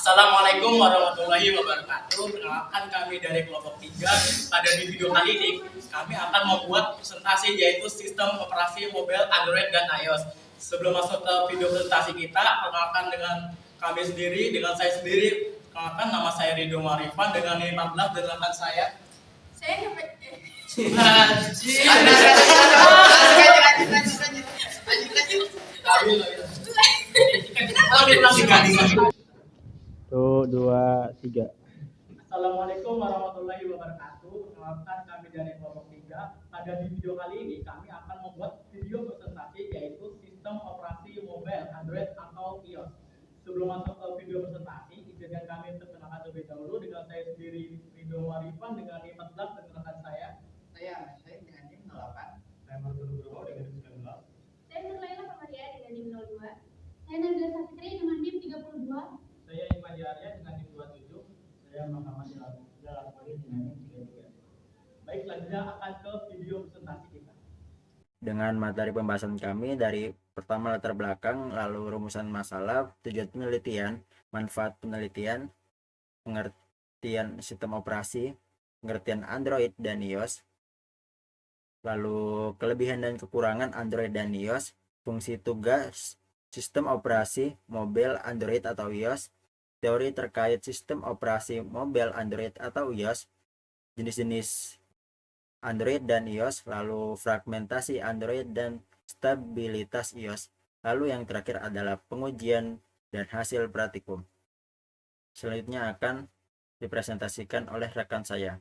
Assalamualaikum warahmatullahi wabarakatuh. Perkenalkan kami dari kelompok 3. Pada di video kali ini kami akan membuat presentasi yaitu sistem operasi mobile Android dan iOS. Sebelum masuk ke video presentasi kita, perkenalkan dengan kami sendiri, dengan saya sendiri. Perkenalkan, nama saya Ridho Marifan dengan nilai 14 dan rekan saya. Satu, dua, tiga. Assalamualaikum warahmatullahi wabarakatuh. Perkenalkan kami dari kelompok 3. Pada di video kali ini kami akan membuat video presentasi yaitu sistem operasi mobile Android atau iOS. Sebelum masuk ke video presentasi, izinkan kami perkenalkan terlebih dahulu dengan saya sendiri Ridho Marifan dengan NIM 14 dan rekan saya. Saya dengan NIM 08. Saya Martin Nugroho dengan NIM 19. Saya Nurlaila Kamaria dengan NIM 02. Saya Nabila Safitri dengan NIM 32. Saya Imadi Arya dengan NIM 27. Saya Muhammad Jalakuri dengan NIM 33. Baik, selanjutnya akan ke video presentasi kita. Dengan materi pembahasan kami dari pertama latar belakang, lalu rumusan masalah, tujuan penelitian, manfaat penelitian, pengertian sistem operasi, pengertian Android dan iOS, lalu kelebihan dan kekurangan Android dan iOS, fungsi tugas sistem operasi mobile Android atau iOS, teori terkait sistem operasi mobile Android atau iOS, jenis-jenis Android dan iOS, lalu fragmentasi Android dan stabilitas iOS, lalu yang terakhir adalah pengujian dan hasil praktikum. Selanjutnya akan dipresentasikan oleh rekan saya.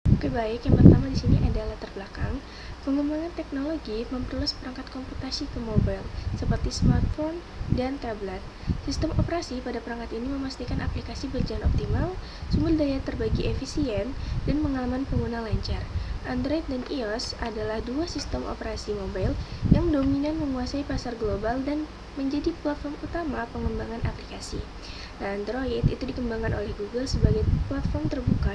Oke, baik, yang pertama di sini ada latar belakang. Pengembangan teknologi memperluas perangkat komputasi ke mobile seperti smartphone dan tablet. Sistem operasi pada perangkat ini memastikan aplikasi berjalan optimal, sumber daya terbagi efisien, dan pengalaman pengguna lancar. Android dan iOS adalah dua sistem operasi mobile yang dominan menguasai pasar global dan menjadi platform utama pengembangan aplikasi. Nah, Android itu dikembangkan oleh Google sebagai platform terbuka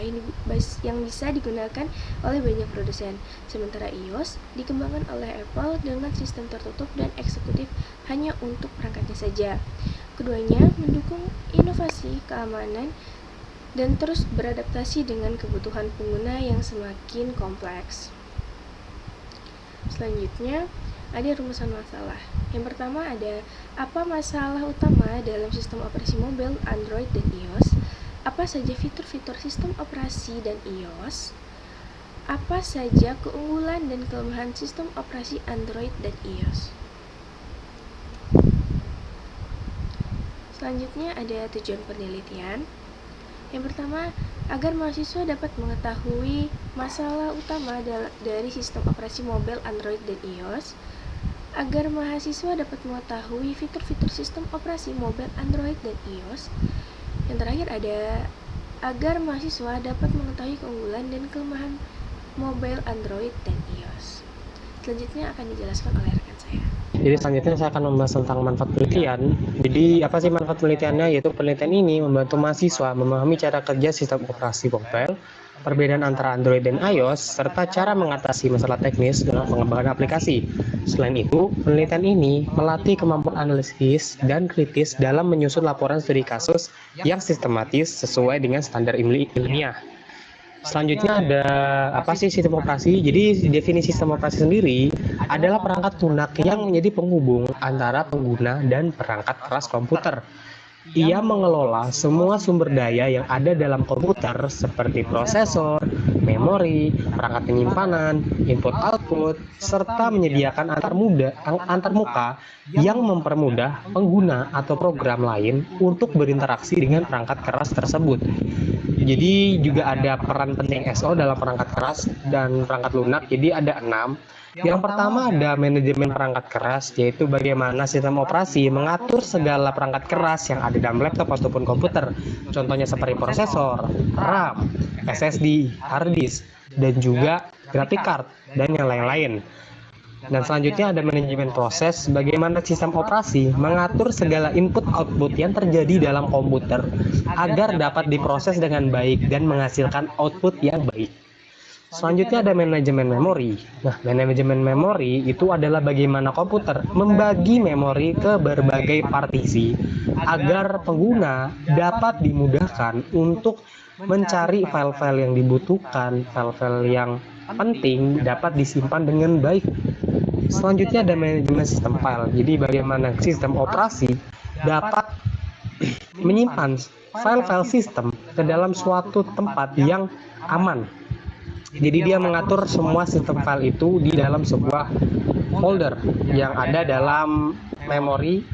yang bisa digunakan oleh banyak produsen. Sementara iOS dikembangkan oleh Apple dengan sistem tertutup dan eksekutif hanya untuk perangkatnya saja. Keduanya mendukung inovasi, keamanan, dan terus beradaptasi dengan kebutuhan pengguna yang semakin kompleks. Selanjutnya, ada rumusan masalah. Yang pertama ada apa masalah utama dalam sistem operasi mobile Android dan iOS? Apa saja fitur-fitur sistem operasi dan iOS? Apa saja keunggulan dan kelemahan sistem operasi Android dan iOS? Selanjutnya ada tujuan penelitian. Yang pertama, agar mahasiswa dapat mengetahui masalah utama dari sistem operasi mobile Android dan iOS, agar mahasiswa dapat mengetahui fitur-fitur sistem operasi mobile Android dan iOS. Yang terakhir ada agar mahasiswa dapat mengetahui keunggulan dan kelemahan mobile Android dan iOS. Selanjutnya akan dijelaskan oleh rekan saya. Jadi selanjutnya saya akan membahas tentang manfaat penelitian. Jadi apa sih manfaat penelitiannya? Yaitu penelitian ini membantu mahasiswa memahami cara kerja sistem operasi mobile, perbedaan antara Android dan iOS, serta cara mengatasi masalah teknis dalam pengembangan aplikasi. Selain itu, penelitian ini melatih kemampuan analisis dan kritis dalam menyusun laporan studi kasus yang sistematis sesuai dengan standar ilmiah. Selanjutnya ada apa sih sistem operasi? Jadi definisi sistem operasi sendiri adalah perangkat lunak yang menjadi penghubung antara pengguna dan perangkat keras komputer. Ia mengelola semua sumber daya yang ada dalam komputer seperti prosesor, memori, perangkat penyimpanan, input-output, serta menyediakan antarmuka yang mempermudah pengguna atau program lain untuk berinteraksi dengan perangkat keras tersebut. Jadi juga ada peran penting SO dalam perangkat keras dan perangkat lunak. Jadi ada 6. Yang pertama ada manajemen perangkat keras, yaitu bagaimana sistem operasi mengatur segala perangkat keras yang ada dalam laptop ataupun komputer. Contohnya seperti prosesor, RAM, SSD, hard disk, dan juga graphic card, dan yang lain-lain. Dan selanjutnya ada manajemen proses, bagaimana sistem operasi mengatur segala input-output yang terjadi dalam komputer agar dapat diproses dengan baik dan menghasilkan output yang baik. Selanjutnya ada manajemen memori. Nah, manajemen memori itu adalah bagaimana komputer membagi memori ke berbagai partisi agar pengguna dapat dimudahkan untuk mencari file-file yang dibutuhkan, file-file yang penting dapat disimpan dengan baik. Selanjutnya ada manajemen sistem file. Jadi bagaimana sistem operasi dapat menyimpan file-file sistem ke dalam suatu tempat yang aman. Jadi dia mengatur semua sistem file itu di dalam sebuah folder yang ada dalam memori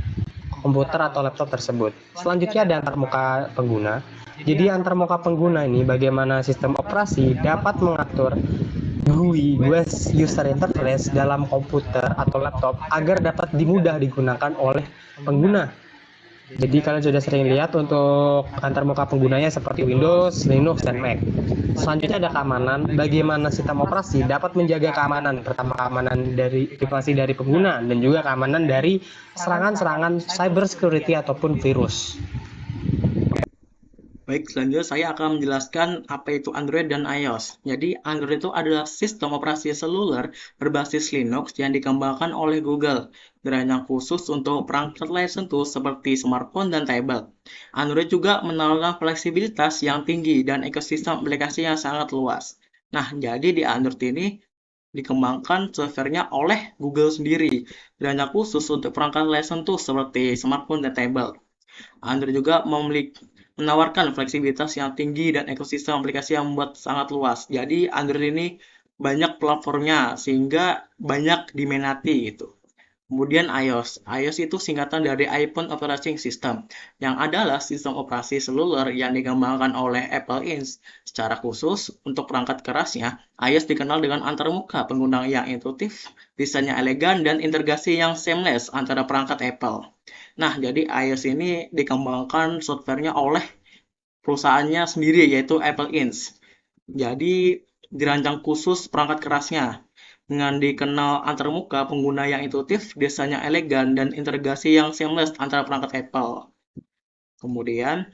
komputer atau laptop tersebut. Selanjutnya ada antarmuka pengguna. Jadi antarmuka pengguna ini bagaimana sistem operasi dapat mengatur GUI user interface dalam komputer atau laptop agar dapat dimudah digunakan oleh pengguna. Jadi kalian sudah sering lihat untuk antarmuka penggunanya seperti Windows, Linux, dan Mac. Selanjutnya ada keamanan. Bagaimana sistem operasi dapat menjaga keamanan. Pertama, keamanan dari privasi dari pengguna dan juga keamanan dari serangan-serangan cyber security ataupun virus. Baik, selanjutnya saya akan menjelaskan apa itu Android dan iOS. Jadi, Android itu adalah sistem operasi seluler berbasis Linux yang dikembangkan oleh Google, dirancang khusus untuk perangkat layar sentuh seperti smartphone dan tablet. Android juga menawarkan fleksibilitas yang tinggi dan ekosistem aplikasi yang sangat luas. Nah, jadi di Android ini dikembangkan softwarenya oleh Google sendiri, dirancang khusus untuk perangkat layar sentuh seperti smartphone dan tablet. Android juga menawarkan fleksibilitas yang tinggi dan ekosistem aplikasi yang membuat sangat luas. Jadi Android ini banyak platformnya sehingga banyak diminati gitu. Kemudian iOS. iOS itu singkatan dari iPhone Operating System, yang adalah sistem operasi seluler yang dikembangkan oleh Apple Inc. Secara khusus, untuk perangkat kerasnya, iOS dikenal dengan antarmuka pengguna yang intuitif, desainnya elegan, dan integrasi yang seamless antara perangkat Apple. Nah, jadi iOS ini dikembangkan softwarenya oleh perusahaannya sendiri, yaitu Apple Inc. Jadi, dirancang khusus perangkat kerasnya, dengan dikenal antarmuka pengguna yang intuitif, desainnya elegan, dan integrasi yang seamless antara perangkat Apple. Kemudian,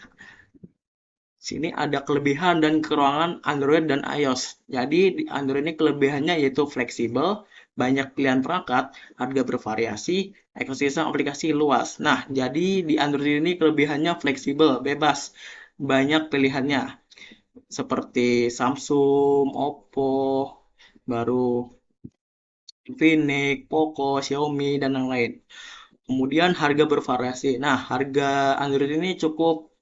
sini ada kelebihan dan kekurangan Android dan iOS. Jadi, di Android ini kelebihannya yaitu fleksibel, banyak pilihan perangkat, harga bervariasi, ekosistem aplikasi luas. Nah, jadi di Android ini kelebihannya fleksibel, bebas, banyak pilihannya. Seperti Samsung, Oppo, baru Infinix, Poco, Xiaomi, dan yang lain. Kemudian harga bervariasi. Nah, harga Android ini cukup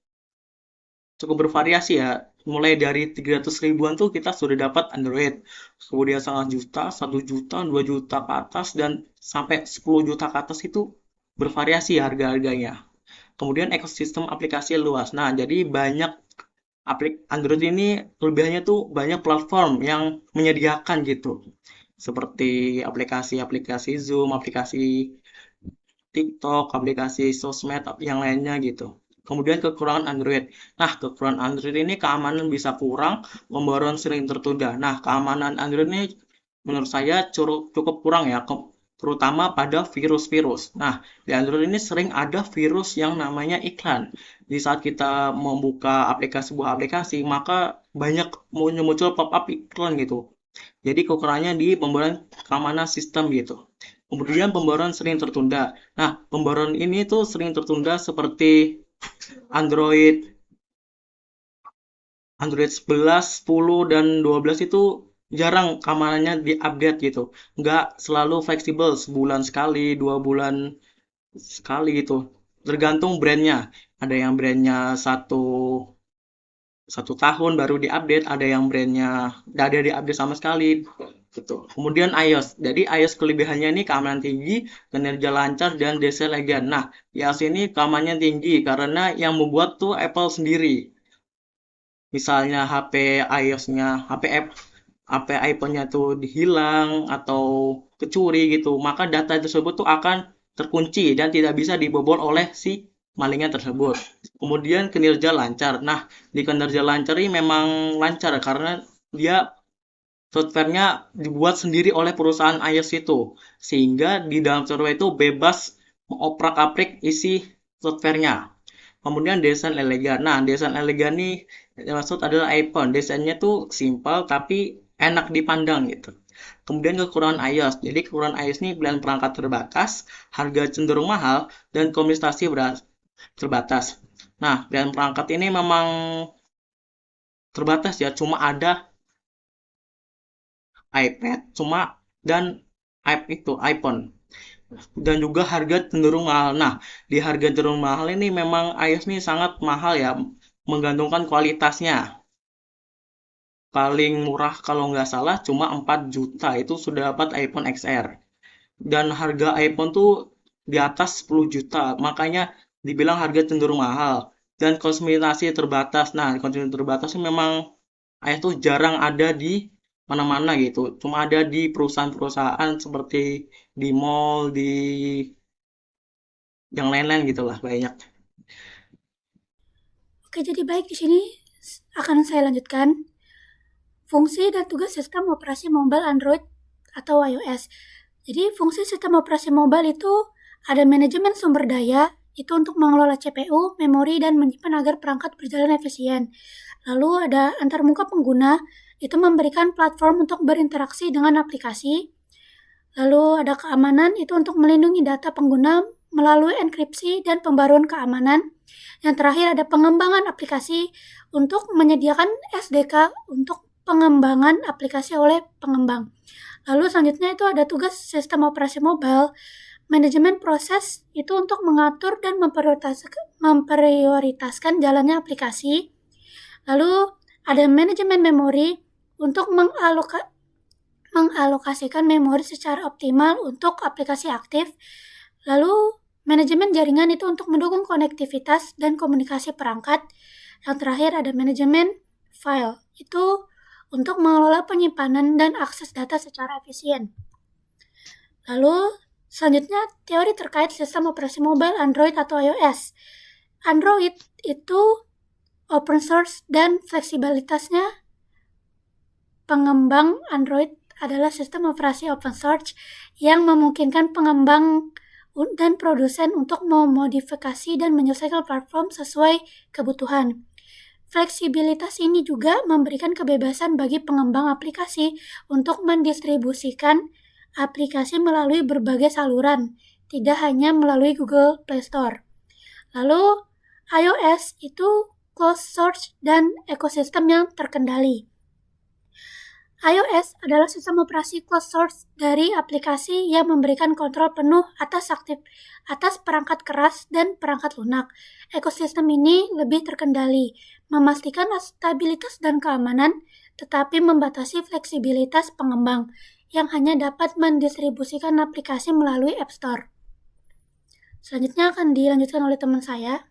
bervariasi ya. Mulai dari 300 ribuan tuh kita sudah dapat Android. Kemudian 1 juta, 1 juta, 2 juta ke atas, dan sampai 10 juta ke atas itu bervariasi harga-harganya. Kemudian ekosistem aplikasi luas. Nah, jadi banyak Android ini kelebihannya tuh banyak platform yang menyediakan gitu. Seperti aplikasi-aplikasi Zoom, aplikasi TikTok, aplikasi sosmed, yang lainnya gitu. Kemudian kekurangan Android. Nah, kekurangan Android ini keamanan bisa kurang, pembaruan sering tertunda. Nah, keamanan Android ini menurut saya cukup kurang ya, terutama pada virus-virus. Nah, di Android ini sering ada virus yang namanya iklan. Di saat kita membuka sebuah aplikasi, maka banyak muncul pop-up iklan gitu. Jadi kekurangannya di pembaruan keamanan sistem gitu. Kemudian pembaruan sering tertunda. Nah, pembaruan ini tuh sering tertunda seperti Android 11, 10, dan 12 itu jarang keamanannya diupdate gitu. Nggak selalu fleksibel, sebulan sekali, 2 bulan sekali gitu. Tergantung brandnya. Ada yang brandnya satu tahun baru diupdate, ada yang brandnya nggak ada diupdate sama sekali gitu. Kemudian iOS. Jadi iOS kelebihannya ini keamanan tinggi, kinerja lancar, dan desain elegan. Nah, iOS ini keamanannya tinggi karena yang membuat tuh Apple sendiri. Misalnya HP iPhone-nya tuh dihilang atau kecuri gitu, maka data tersebut tuh akan terkunci dan tidak bisa dibobol oleh si malingnya tersebut. Kemudian kinerja lancar. Nah, di kinerja lancar ini memang lancar karena dia softwarenya dibuat sendiri oleh perusahaan iOS itu, sehingga di dalam software itu bebas mengoprak-aprik isi softwarenya. Kemudian desain elegan. Nah, desain elegan ini maksud adalah iPhone. Desainnya tuh simpel tapi enak dipandang gitu. Kemudian kekurangan iOS. Jadi kekurangan iOS ini pilihan perangkat terbatas, harga cenderung mahal, dan komunikasi terbatas. Nah, pilihan perangkat ini memang terbatas ya, cuma ada iPad, dan iPhone. Dan juga harga cenderung mahal. Nah, di harga cenderung mahal ini memang iOS ini sangat mahal ya, menggantungkan kualitasnya. Paling murah kalau nggak salah cuma 4 juta itu sudah dapat iPhone XR. Dan harga iPhone tuh di atas 10 juta, makanya dibilang harga cenderung mahal. Dan komunikasi terbatas. Nah, komunikasi terbatas ini memang iOS tuh jarang ada di mana-mana gitu. Cuma ada di perusahaan-perusahaan seperti di mall, di yang lain-lain gitulah banyak. Oke, jadi baik di sini akan saya lanjutkan fungsi dan tugas sistem operasi mobile Android atau iOS. Jadi fungsi sistem operasi mobile itu ada manajemen sumber daya, itu untuk mengelola CPU, memori, dan menyimpan agar perangkat berjalan efisien. Lalu ada antarmuka pengguna, itu memberikan platform untuk berinteraksi dengan aplikasi. Lalu ada keamanan, itu untuk melindungi data pengguna melalui enkripsi dan pembaruan keamanan. Yang terakhir ada pengembangan aplikasi untuk menyediakan SDK untuk pengembangan aplikasi oleh pengembang. Lalu selanjutnya itu ada tugas sistem operasi mobile, manajemen proses itu untuk mengatur dan memprioritaskan jalannya aplikasi. Lalu ada manajemen memori untuk mengalokasikan memori secara optimal untuk aplikasi aktif. Lalu manajemen jaringan itu untuk mendukung konektivitas dan komunikasi perangkat. Yang terakhir ada manajemen file, itu untuk mengelola penyimpanan dan akses data secara efisien. Lalu selanjutnya teori terkait sistem operasi mobile Android atau iOS. Android itu open source dan fleksibilitasnya. Pengembang Android adalah sistem operasi open source yang memungkinkan pengembang dan produsen untuk memodifikasi dan menyelesaikan platform sesuai kebutuhan. Fleksibilitas ini juga memberikan kebebasan bagi pengembang aplikasi untuk mendistribusikan aplikasi melalui berbagai saluran, tidak hanya melalui Google Play Store. Lalu, iOS itu closed source dan ekosistem yang terkendali. iOS adalah sistem operasi closed source dari aplikasi yang memberikan kontrol penuh atas perangkat keras dan perangkat lunak. Ekosistem ini lebih terkendali, memastikan stabilitas dan keamanan, tetapi membatasi fleksibilitas pengembang yang hanya dapat mendistribusikan aplikasi melalui App Store. Selanjutnya akan dilanjutkan oleh teman saya.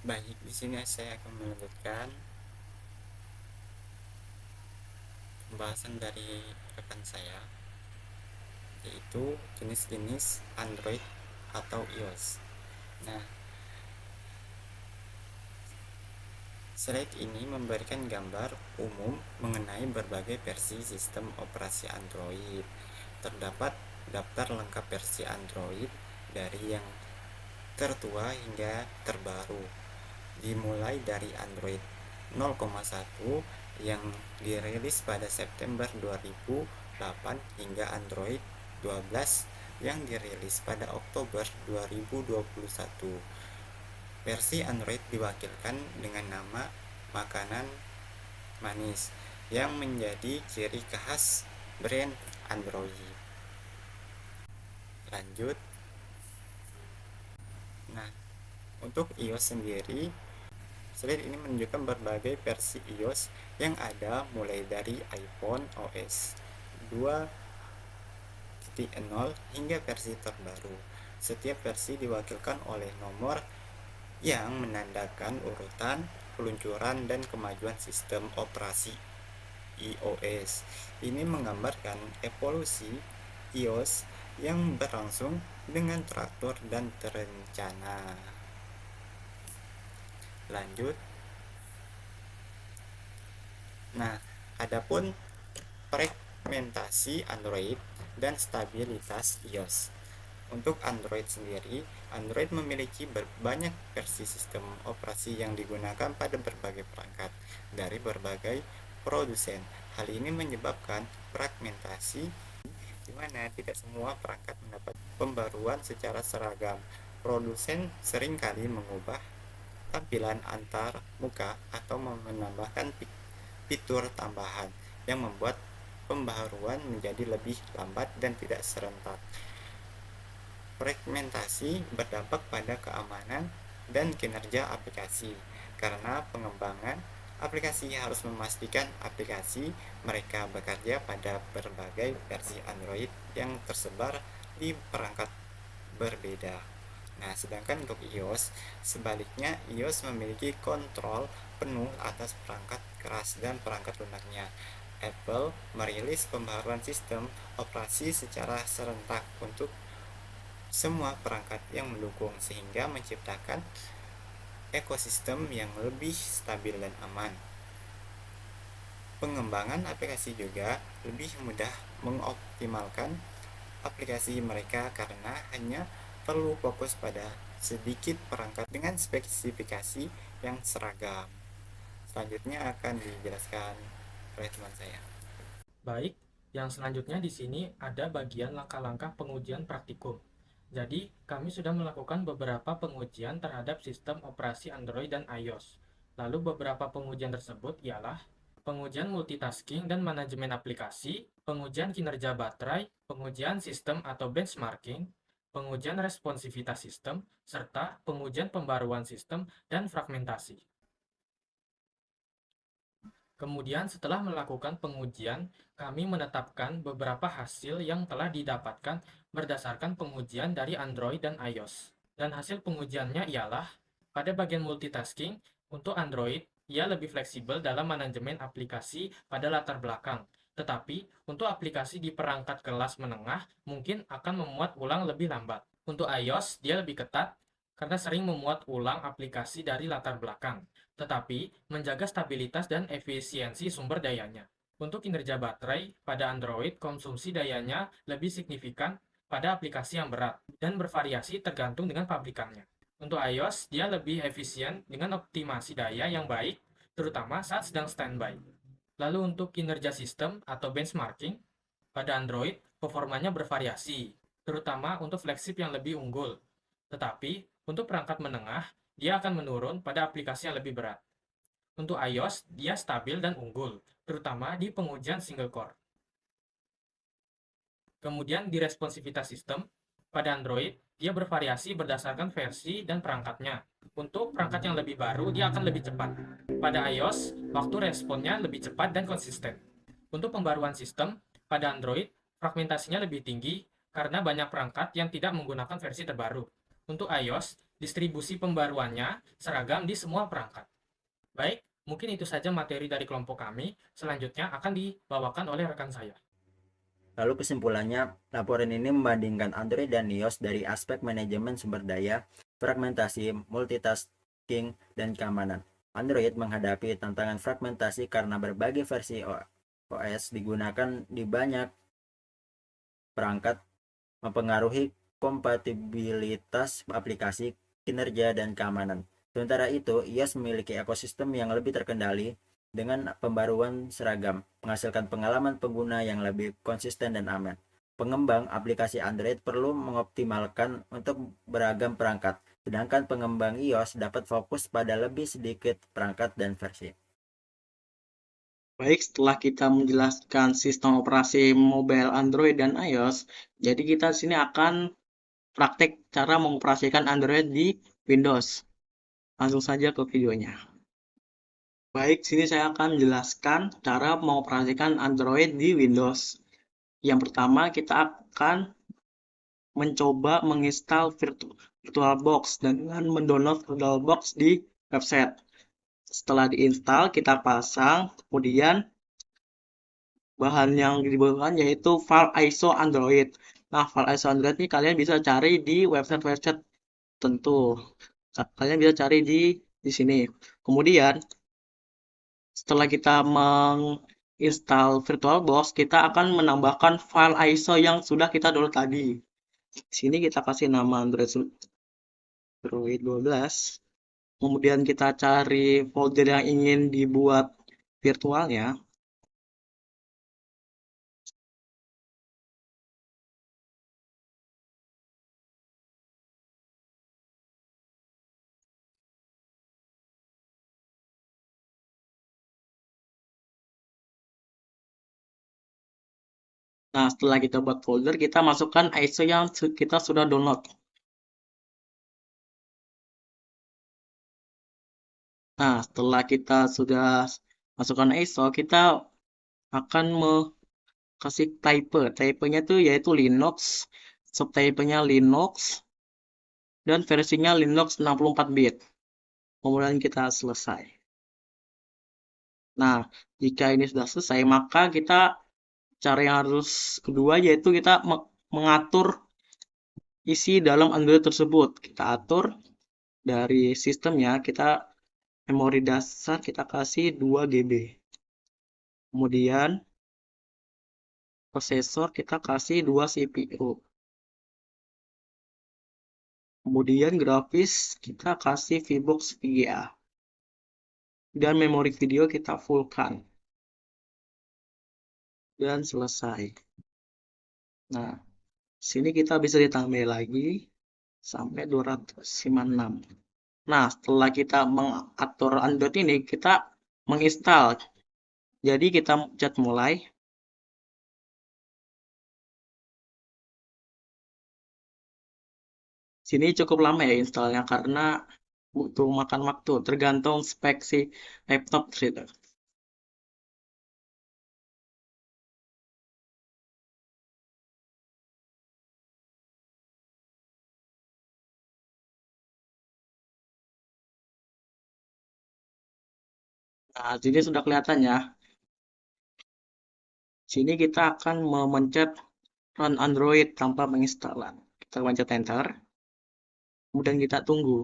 Baik, di sini saya akan melanjutkan pembahasan dari rekan saya, yaitu jenis-jenis Android atau iOS. Nah, slide ini memberikan gambar umum mengenai berbagai versi sistem operasi Android. Terdapat daftar lengkap versi Android dari yang tertua hingga terbaru, dimulai dari Android 0,1 yang dirilis pada September 2008 hingga Android 12 yang dirilis pada Oktober 2021. Versi Android diwakilkan dengan nama makanan manis yang menjadi ciri khas brand Android. Lanjut. Nah, untuk iOS sendiri, slide ini menunjukkan berbagai versi iOS yang ada mulai dari iPhone OS 2.0 hingga versi terbaru. Setiap versi diwakilkan oleh nomor yang menandakan urutan peluncuran dan kemajuan sistem operasi iOS. Ini menggambarkan evolusi iOS yang berlangsung dengan teratur dan terencana. Lanjut. Nah, adapun fragmentasi Android dan stabilitas iOS. Untuk Android sendiri, Android memiliki banyak versi sistem operasi yang digunakan pada berbagai perangkat dari berbagai produsen. Hal ini menyebabkan fragmentasi di mana tidak semua perangkat mendapat pembaruan secara seragam. Produsen seringkali mengubah tampilan antar muka atau menambahkan fitur tambahan yang membuat pembaruan menjadi lebih lambat dan tidak serentak. Fragmentasi berdampak pada keamanan dan kinerja aplikasi karena pengembangan aplikasi harus memastikan aplikasi mereka bekerja pada berbagai versi Android yang tersebar di perangkat berbeda. Nah, sedangkan untuk iOS, sebaliknya iOS memiliki kontrol penuh atas perangkat keras dan perangkat lunaknya. Apple merilis pembaruan sistem operasi secara serentak untuk semua perangkat yang mendukung sehingga menciptakan ekosistem yang lebih stabil dan aman. Pengembangan aplikasi juga lebih mudah mengoptimalkan aplikasi mereka karena hanya perlu fokus pada sedikit perangkat dengan spesifikasi yang seragam. Selanjutnya akan dijelaskan oleh teman saya. Baik, yang selanjutnya di sini ada bagian langkah-langkah pengujian praktikum. Jadi, kami sudah melakukan beberapa pengujian terhadap sistem operasi Android dan iOS. Lalu beberapa pengujian tersebut ialah pengujian multitasking dan manajemen aplikasi, pengujian kinerja baterai, pengujian sistem atau benchmarking, pengujian responsivitas sistem, serta pengujian pembaruan sistem dan fragmentasi. Kemudian setelah melakukan pengujian, kami menetapkan beberapa hasil yang telah didapatkan berdasarkan pengujian dari Android dan iOS. Dan hasil pengujiannya ialah, pada bagian multitasking, untuk Android, ia lebih fleksibel dalam manajemen aplikasi pada latar belakang. Tetapi, untuk aplikasi di perangkat kelas menengah, mungkin akan memuat ulang lebih lambat. Untuk iOS, dia lebih ketat karena sering memuat ulang aplikasi dari latar belakang, tetapi menjaga stabilitas dan efisiensi sumber dayanya. Untuk kinerja baterai, pada Android konsumsi dayanya lebih signifikan pada aplikasi yang berat dan bervariasi tergantung dengan pabrikannya. Untuk iOS, dia lebih efisien dengan optimasi daya yang baik, terutama saat sedang standby. Lalu untuk kinerja sistem atau benchmarking, pada Android performanya bervariasi, terutama untuk flagship yang lebih unggul. Tetapi, untuk perangkat menengah, dia akan menurun pada aplikasi yang lebih berat. Untuk iOS, dia stabil dan unggul, terutama di pengujian single core. Kemudian di responsivitas sistem, pada Android, dia bervariasi berdasarkan versi dan perangkatnya. Untuk perangkat yang lebih baru, dia akan lebih cepat. Pada iOS, waktu responnya lebih cepat dan konsisten. Untuk pembaruan sistem, pada Android, fragmentasinya lebih tinggi karena banyak perangkat yang tidak menggunakan versi terbaru. Untuk iOS, distribusi pembaruannya seragam di semua perangkat. Baik, mungkin itu saja materi dari kelompok kami. Selanjutnya akan dibawakan oleh rekan saya. Lalu kesimpulannya, laporan ini membandingkan Android dan iOS dari aspek manajemen sumber daya, fragmentasi, multitasking, dan keamanan. Android menghadapi tantangan fragmentasi karena berbagai versi OS digunakan di banyak perangkat, mempengaruhi kompatibilitas aplikasi, kinerja, dan keamanan. Sementara itu, iOS memiliki ekosistem yang lebih terkendali dengan pembaruan seragam, menghasilkan pengalaman pengguna yang lebih konsisten dan aman. Pengembang aplikasi Android perlu mengoptimalkan untuk beragam perangkat, sedangkan pengembang iOS dapat fokus pada lebih sedikit perangkat dan versi. Baik, setelah kita menjelaskan sistem operasi mobile Android dan iOS, jadi kita di sini akan praktek cara mengoperasikan Android di Windows. Langsung saja ke videonya. Baik, sini saya akan menjelaskan cara mengoperasikan Android di Windows. Yang pertama, kita akan mencoba menginstal VirtualBox dengan mendownload VirtualBox di website. Setelah diinstal, kita pasang, kemudian bahan yang dibutuhkan yaitu file ISO Android. Nah, file ISO Android ini kalian bisa cari di website-website tertentu. Kalian bisa cari di sini. Kemudian, setelah kita menginstal VirtualBox, kita akan menambahkan file ISO yang sudah kita download tadi. Di sini kita kasih nama Android 12. Kemudian kita cari folder yang ingin dibuat virtualnya. Nah, setelah kita buat folder, kita masukkan ISO yang kita sudah download. Nah, setelah kita sudah masukkan ISO, kita akan kasih type. Typenya itu yaitu Linux, subtypenya Linux, dan versinya Linux 64 bit. Kemudian kita selesai. Nah, jika ini sudah selesai, maka kita cara yang harus kedua yaitu kita mengatur isi dalam Android tersebut. Kita atur dari sistemnya, kita memori dasar kita kasih 2 GB. Kemudian prosesor kita kasih 2 CPU. Kemudian grafis kita kasih VBox VGA. Dan memori video kita fullkan. Dan selesai. Nah, sini kita bisa ditambah lagi sampai 256. Nah, setelah kita mengatur Android ini, kita menginstal. Jadi kita pencet mulai. Sini cukup lama ya installnya karena butuh makan waktu, tergantung spek si laptop gitu. Nah, sini sudah kelihatan ya. Sini kita akan memencet run Android tanpa menginstalan. Kita pencet enter. Kemudian kita tunggu.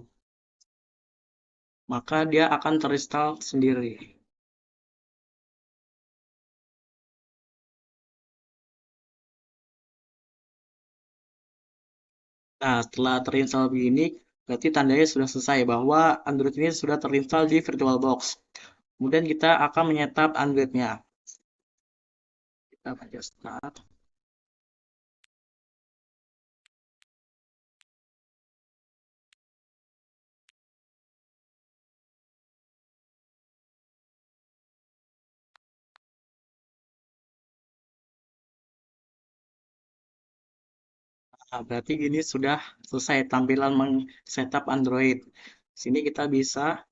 Maka dia akan terinstall sendiri. Nah, setelah terinstall begini, berarti tandanya sudah selesai bahwa Android ini sudah terinstall di VirtualBox. Kemudian kita akan menyetap Android-nya. Kita pencet start. Nah, berarti ini sudah selesai tampilan men-setup Android. Sini kita bisa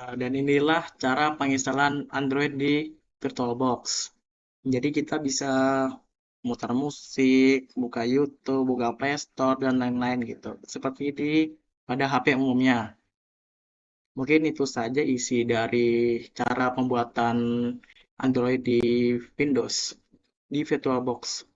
dan inilah cara penginstalan Android di VirtualBox. Jadi kita bisa muter musik, buka YouTube, buka Play Store, dan lain-lain gitu. Seperti di pada HP umumnya. Mungkin itu saja isi dari cara pembuatan Android di Windows, di VirtualBox.